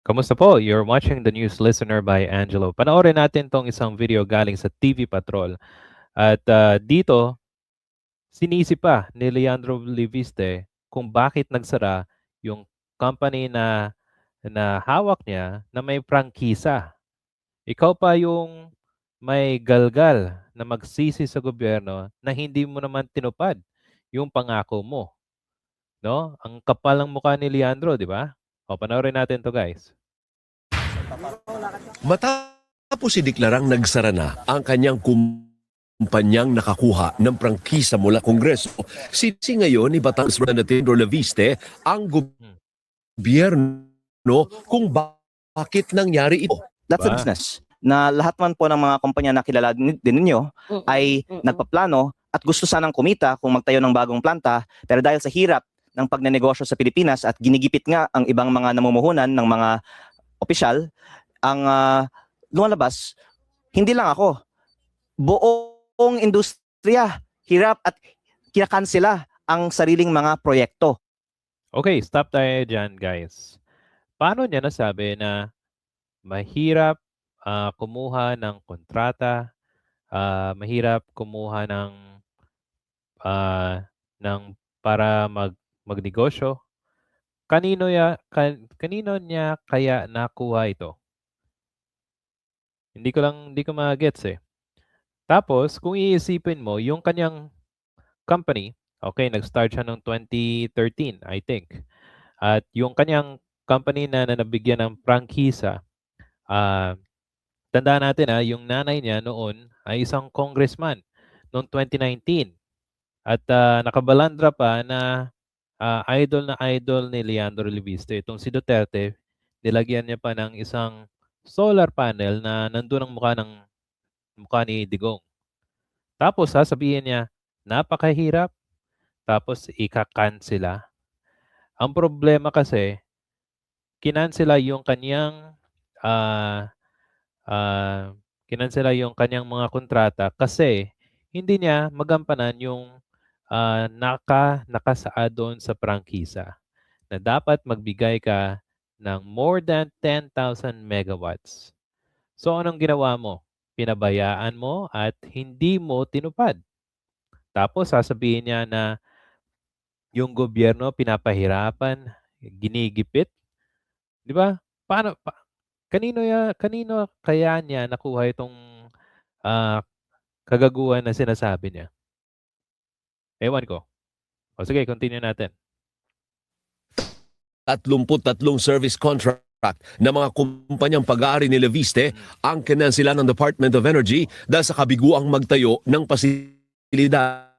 Kamusta po? You're watching the News Listener by Angelo. Panoorin natin tong isang video galing sa TV Patrol. At dito, sinisi pa ni Leandro Liviste kung bakit nagsara yung company na hawak niya na may prangkisa. Ikaw pa yung may galgal na magsisi sa gobyerno na hindi mo naman tinupad yung pangako mo. No? Ang kapal ng mukha ni Leandro, di ba? O, panoorin natin to guys. Matapos ideklarang nagsara na ang kanyang kumpanyang nakakuha ng prangkisa mula Kongreso, sinisi ngayon ni Batangas Representative Laviste ang gobyerno kung bakit nangyari ito. That's a business na lahat man po ng mga kumpanya na kilala din ninyo ay nagpaplano at gusto sanang kumita kung magtayo ng bagong planta, pero dahil sa hirap ng pagnenegosyo sa Pilipinas at ginigipit nga ang ibang mga namumuhunan ng mga opisyal, ang lumalabas, hindi lang ako, buong industriya, hirap at kinakansela ang sariling mga proyekto. Okay, stop tayo dyan, guys. Paano niya nasabi na mahirap kumuha ng kontrata, mahirap kumuha ng para magnegosyo? Kanino niya kaya nakuha ito? Hindi ko ma-gets eh. Tapos, kung iisipin mo, yung kanyang company, okay, nag-start siya noong 2013, I think. At yung kanyang company na nabigyan ng prangkisa, tandaan natin yung nanay niya noon ay isang congressman noong 2019. At nakabalandra pa na idol ni Leandro Liviste. Itong si Duterte, nilagyan niya pa ng isang solar panel na nandun ang mukha ni Digong. Tapos sasabihin niya, napakahirap. Tapos ika-cancela. Ang problema kasi, kinansela yung kanyang mga kontrata kasi hindi niya magampanan yung nakasaad doon sa prangkisa na dapat magbigay ka ng more than 10,000 megawatts. So anong ginawa mo? Pinabayaan mo at hindi mo tinupad. Tapos sasabihin niya na yung gobyerno pinapahirapan, ginigipit, 'di ba? Kanino kaya niya nakuha itong ah, kagaguhan na sinasabi niya? Ewan ko. O sige, continue natin. 33 service contract na mga kumpanyang pag-aari ni Leviste ang kinansela ng Department of Energy dahil sa kabiguang magtayo ng pasilidad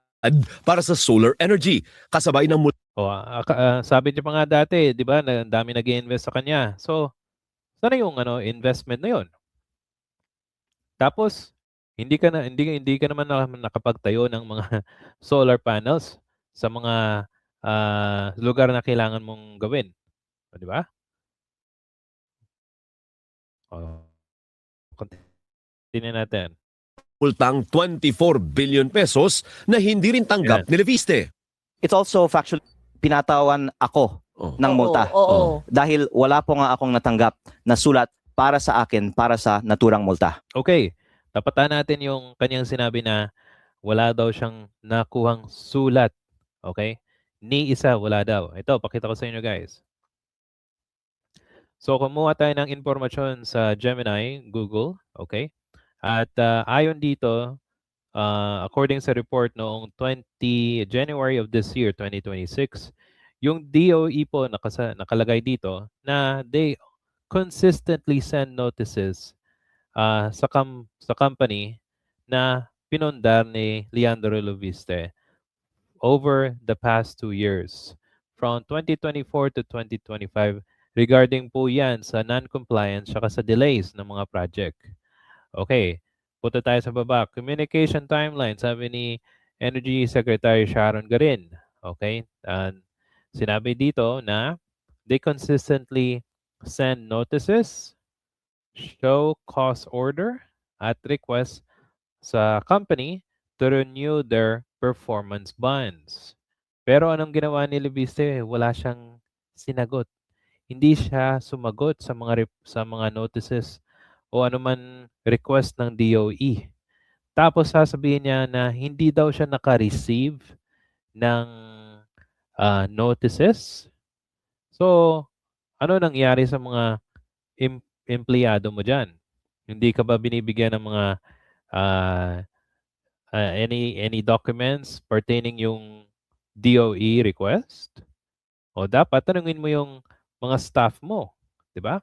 para sa solar energy. Kasabay ng O, sabi niya pa nga dati, 'di ba, na ang dami nag-iinvest sa kanya. So, sana yung investment na 'yon. Tapos hindi ka naman nakapagtayo ng mga solar panels sa mga lugar na kailangan mong gawin. O, 'di ba? O, continue natin. multang 24 billion pesos na hindi rin tanggap Ayan. ni Leviste. It's also factual, pinatawan ako ng multa. Dahil wala po nga akong natanggap na sulat para sa akin, para sa naturang multa. Okay, tapatan natin yung kanyang sinabi na wala daw siyang nakuhang sulat. Okay? Ni isa, wala daw. Ito, pakita ko sa inyo guys. So, kumuha tayo ng impormasyon sa Gemini, Google. Okay? At ayon dito, according sa report noong January of this year, 2026, yung DOE po nakalagay dito na they consistently send notices sa company na pinundar ni Leandro Loviste over the past 2 years from 2024 to 2025 regarding po yan sa non-compliance saka sa delays ng mga project. Okay, punta tayo sa baba. Communication timeline, sabi ni Energy Secretary Sharon Garin. Okay, sinabi dito na they consistently send notices, show cause order, at request sa company to renew their performance bonds. Pero anong ginawa ni Leviste? Wala siyang sinagot. hindi siya sumagot sa sa mga notices o anuman request ng DOE. Tapos sasabihin niya na hindi daw siya naka-receive ng notices. So, ano nangyari sa mga empleyado mo dyan? Hindi ka ba binibigyan ng mga uh, any documents pertaining yung DOE request? O dapat tanungin mo yung mga staff mo, 'di ba?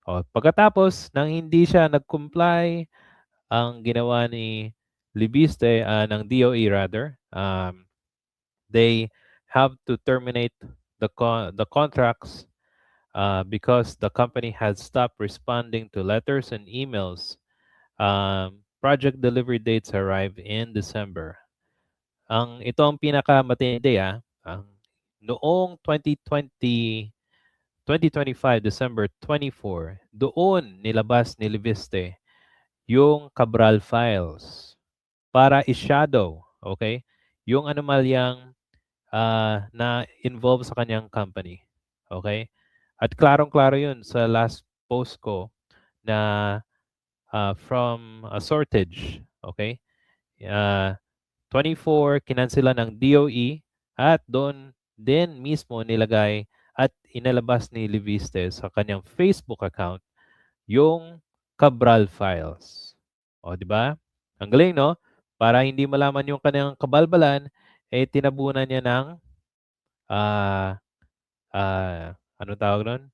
O pagkatapos nang hindi siya nag-comply, ang ginawa ni Libiste ng DOE rather, they have to terminate the contracts because the company had stopped responding to letters and emails. Project delivery dates arrive in December. Ito ang pinakamatindi noong 2025, December 24, doon nilabas ni Libiste yung Cabral files para i-shadow, okay, yung anomalyang na involved sa kanyang company. Okay? At klarong-klaro yun sa last post ko na from a shortage. Okay? 24, kinansela ng DOE at doon din mismo nilagay at inalabas ni Liviste sa kanyang Facebook account yung Cabral files. O, di ba? Ang galing, no? Para hindi malaman yung kanyang kabalbalan, tinabunan niya ng ano tawag nun?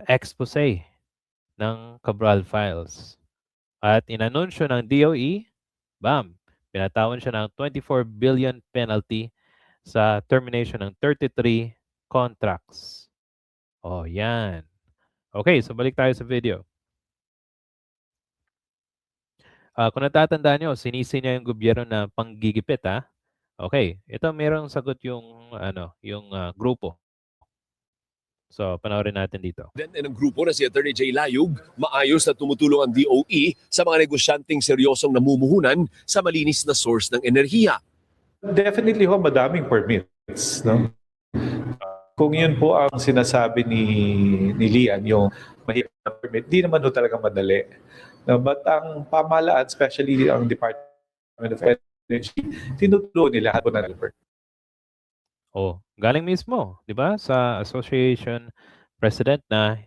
Expose ng Cabral files. At inanunsyo ng DOE, bam, pinatawan siya ng 24 billion penalty sa termination ng 33 contracts. Oh, yan. Okay, so balik tayo sa video. Kung natatandaan nyo, sinisi niya yung gobyerno na panggigipit, ha? Okay, ito merong sagot yung, yung grupo. So, panoorin natin dito. Ng grupo na si Attorney Jay Layug, maayos na tumutulong ang DOE sa mga negosyanteng seryosong namumuhunan sa malinis na source ng enerhiya. Definitely ho, madaming permits. No? Kung yun po ang sinasabi ni Lian, yung mahirap na permit, di naman ho talaga madali. No? But ang pamahalaan, especially ang Department of Energy, tinutulungan nila lahat po ng developer. Oh, galing mismo, 'di ba? Sa association president na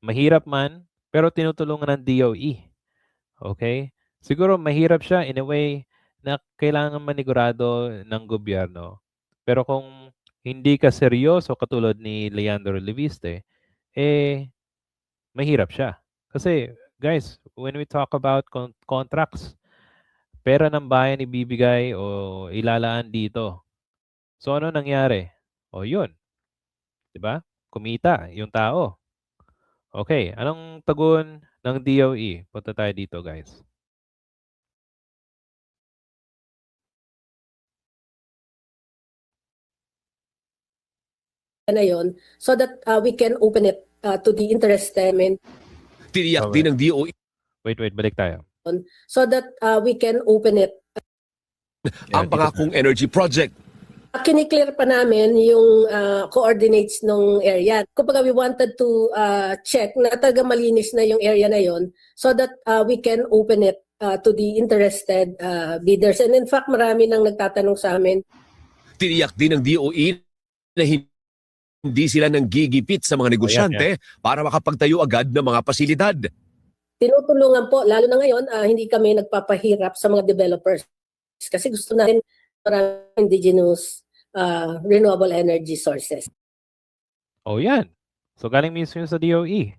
mahirap man pero tinutulungan ng DOE. Okay? Siguro mahirap siya in a way na kailangan manigurado ng gobyerno. Pero kung hindi ka seryoso katulad ni Leandro Leviste, mahirap siya. Kasi guys, when we talk about contracts, pera ng bayan ibibigay o ilalaan dito. So ano nangyari? O yun, 'di ba? Kumita yung tao. Okay, anong tugon ng DOE? Punta tayo dito, guys. Na yon so that we can open it to the interest payment. Tiniyak Okay. din ng DOE Wait, balik tayo. So that we can open it. ang pangakong energy project. Kiniklear pa namin yung coordinates ng area. Kumbaga we wanted to check na talaga malinis na yung area na yon so that we can open it to the interested bidders. And in fact, marami nang nagtatanong sa amin. Tiniyak din ng DOE na hindi sila nanggigipit sa mga negosyante para makapagtayo agad ng mga pasilidad. Tinutulungan po, lalo na ngayon, hindi kami nagpapahirap sa mga developers. Kasi gusto natin para indigenous renewable energy sources. Oh, yan. So, galing mismo yun sa DOE.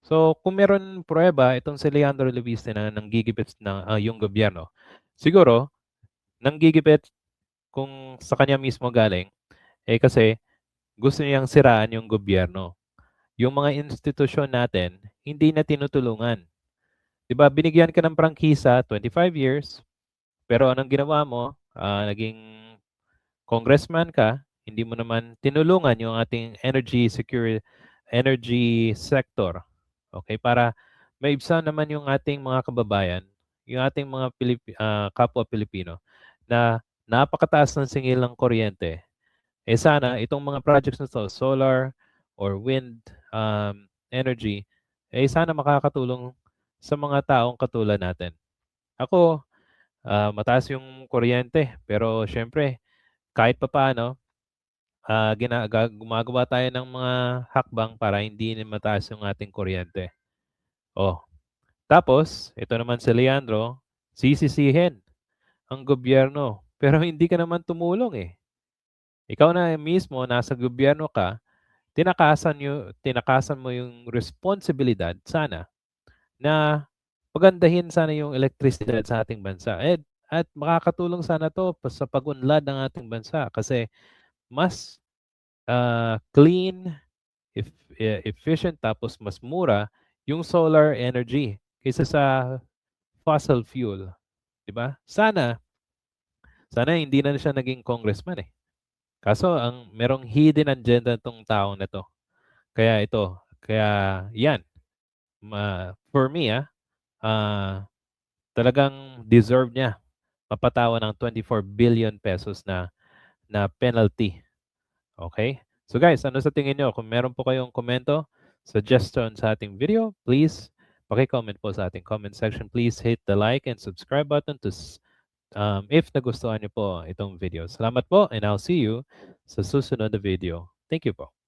So, kung meron prueba, itong si Leandro Leviste na nanggigipit ng yung gobyerno, siguro, nanggigipit kung sa kanya mismo galing, kasi gusto niyang siraan yung gobyerno. Yung mga institusyon natin, hindi na tinutulungan. Diba, binigyan ka ng prangkisa, 25 years, pero anong ginawa mo? Naging congressman ka, hindi mo naman tinulungan yung ating energy sector. Okay, para maibsan naman yung ating mga kababayan, yung ating mga kapwa Pilipino na napakataas ng singil ng kuryente. Eh sana itong mga projects na to, solar or wind energy, eh sana makakatulong sa mga taong katulad natin. Ako, mataas yung kuryente, pero syempre, kahit papaano, gumagawa tayo ng mga hakbang para hindi na mataas yung ating kuryente. Oh, tapos, ito naman si Leandro, sisisihin ang gobyerno. Pero hindi ka naman tumulong eh. Ikaw na mismo, nasa gobyerno ka, tinakasan mo yung responsibilidad sana na pagandahin sana yung elektrisidad sa ating bansa. At makakatulong sana to sa pag-unlad ng ating bansa kasi mas clean, efficient, tapos mas mura yung solar energy kaysa sa fossil fuel. Diba? Sana hindi na siya naging congressman eh. Kaso merong hidden agenda tong taong na to. Kaya yan. For me talagang deserve niya mapatawan ng 24 billion pesos na penalty. Okay? So guys, ano sa tingin nyo? Kung meron po kayong komento, suggestion sa ating video, please paki-comment po sa ating comment section. Please hit the like and subscribe button if nagustuhan niyo po itong video. Salamat po and I'll see you sa susunod na video. Thank you po.